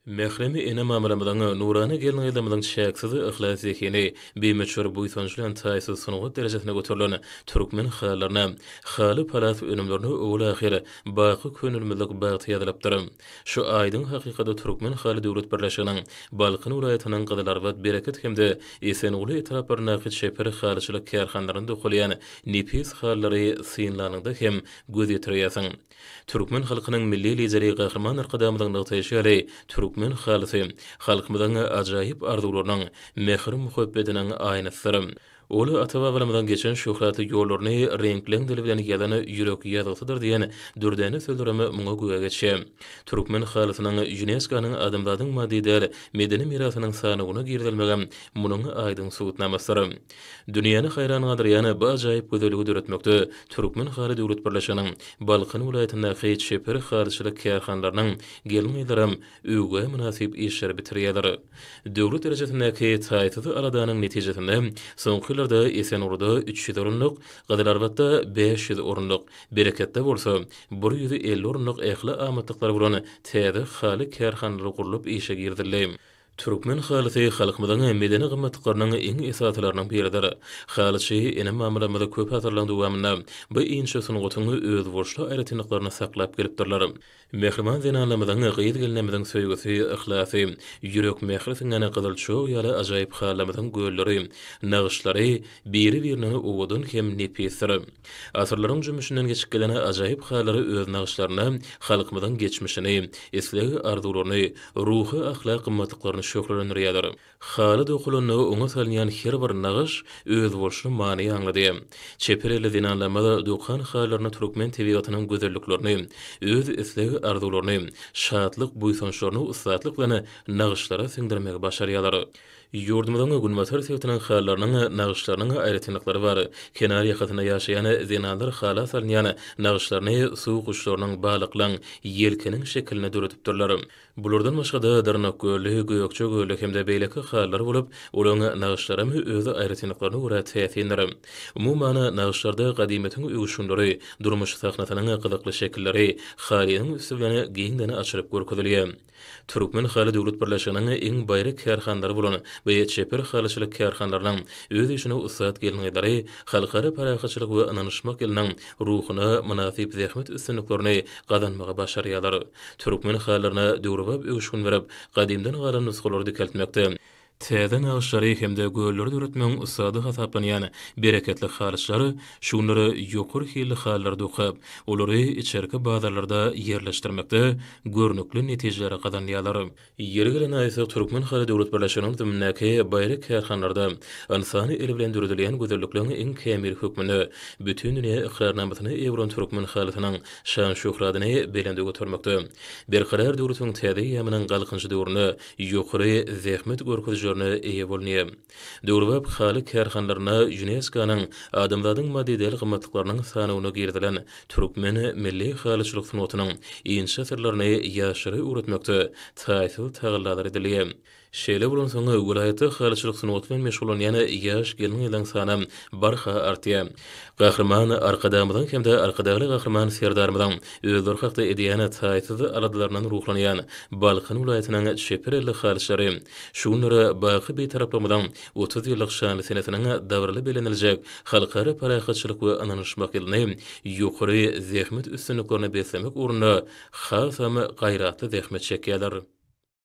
Mehremi ene mamramdan nurana gelin edamdan şäksiz ihlas zekini bimeçür bu sonuçlan taýsy sunugy derejesine götürilen türkmen halaryna haly palat önümlerini owul ahire baky könülmezlik bagty ýazylapdyr. Şu aýdyň hakykada türkmen haly döwlet birleşiginiň Balkyn welaýatynyň Gyzlarbat bereket hemde Esenguly etraparyna şeper halyçylyk kärhanlaryny dokulýan nipis hallary synlanyňda hem göz ýetirýärsiň. Türkmen halkynyň milli lideri Gahrman Arkadamyň nagtaýşy Türkmen halysy halkymyzyň ajaýyp arzularynyň mehr muhabbetiniň aýnasy. Oly ata-babalarymyzdan geçen şöhraty ýollaryny renklen dili bilen ýazany ýürek ýazygydyr diýen dürdäne sözlerimi muňa güýe geçýär. Türkmen halysynyň UNESCO-nyň adamlaryň maddi medeni mirasynyň sanawyna girilmegen munyň aýdyň suwutnamasy. Dünýäni haýran galdyran bu ajaýyp gözeligi döretmekde Türkmen haly döwlet birleşiginiň Balkyn welaýatyndaky şeper halyçylyk kärhanlarynyň gelin ýyldyrym öwge münasip işler bitirýärler. Döwlet derejesindäki taýtyzy aladanyň netijesinde soňky ýyllarda Esenurda 300 orunluk, Gyzlarbatda 500 orunluk, Bereketde bolsa 150 orunluk ähli amatlyklary bilen täze haly kärhanlary gurulyp işe girdiler. Türkmen halysy halkymyzyň medeni gymmatlyklarynyň iň esaslarından biridir. Halyçy ene mamramyda köp hatırlandy wamna bu inşe sunugyny öz borçly aýratynlyklaryny saklap gelipdirler. Mehriman zenanlamyzyň gyýyt gelinmeden söýgüsi, ihlasy, ýürek mehriňine gyzylçy ýaly ajaýyp halamyzyň göllери, nagyşlary biri-birini owudun hem nepesir. Asyrlaryň jümüşinden geçip gelen ajaýyp halary öz nagyşlaryny, halkymyzyň geçmişini, eslegi arzularyny, ruhy ahlak gymmatlyklaryny şöhretlendirýär. Haly dokulyny oňa salýan her bir nagyş öz bolşy many aňlady. Çepereli zenanlamada dokan halaryny türkmen tebigatynyň gözelliklerini, öz eslegi arzularyny, şatlyk buýsançlaryny usatlyk bilen nagyşlara siňdirmegi başarýarlar. Ýurdumyzyň günbaşar sewtiniň halarynyň nagyşlarynyň aýratynlyklary bar. Kenar ýakatyna ýaşaýan zenanlar hala salýan nagyşlaryny suw kuşlarynyň balyklaň ýelkeniň şekline döretipdirler. Bulardan başga-da Darnak göli, Göýekçe göli hemde beýleki halar bolup, olaň nagyşlaramy öz aýratynlyklaryna görä täsirlendir. Umumana nagyşlarda gadymetiň öwüşünleri, durmuş sahnasynyň gyzykly şekilleri, halyň üstüne giňdeni açyryp görkezilýär. Türkmen haly döwlet birleşiginiň iň baýry kärhanlary bolan we çeper halyçylyk kärhanlarynyň öz işine usat gelinleri, halkara parahatçylyk we ananyşmak eliniň ruhyna münasip zähmet üstünliklerini gazanmaga başarýarlar. Türkmen halaryna döwrüp öwüşgün berip, gadymdan galan nusgalary dikeltmekde. Täze nagyşlary hemde gölleri döretmeň usady hasaplanyň bereketli halyçlary şunlary ýokur hili hallarda okup, olary içerki bazarlarda ýerleşdirmekde görnükli netijelere gazanýarlar. Ýeri gelen aýsa Türkmen haly döwlet birleşiginiň tümnäki baýry kärhanlarda insany eli bilen döredilýän gözelliklerini iň kämil hökmüni bütün dünýä iqrarnamasyny ewren Türkmen halysynyň şan şöhratyny belende götürmekde. Berkarar döwletiň täze ýamynyň galkynjy döwrüne ýokary zähmet görkezýär eýe bolnýar. Döwrüp haly kärhanlaryna UNESCO-nyň adamlaryň maddi gymmatlyklarynyň sanawyna girdilen Türkmen milli halyçylyk sunugynyň inşa sirlerini ýaşyry öwretmekde taýsyl taýyarlar edilýär. Şeýle bolan soňra welaýatda halyçylyk sunugy bilen meşgullanýan ýaş gelin ýylyň sany barha artýar. Gahrman Arkadamyň hemde arkadaly Gahrman Serdarmyň özleri hakda edýän taýsyz aladlarynyň ruhlanýan Balkyn welaýatynyň şeperli halyçlary şunlara baky betaraplamydan 30 ýyllyk şanly senesiniň dawrly beleniljek halkara parahatçylyk we ananyşmak elini ýokary zähmet üstünliklerini beslemek ugrunda hasamy gaýratly zähmet çekýärler.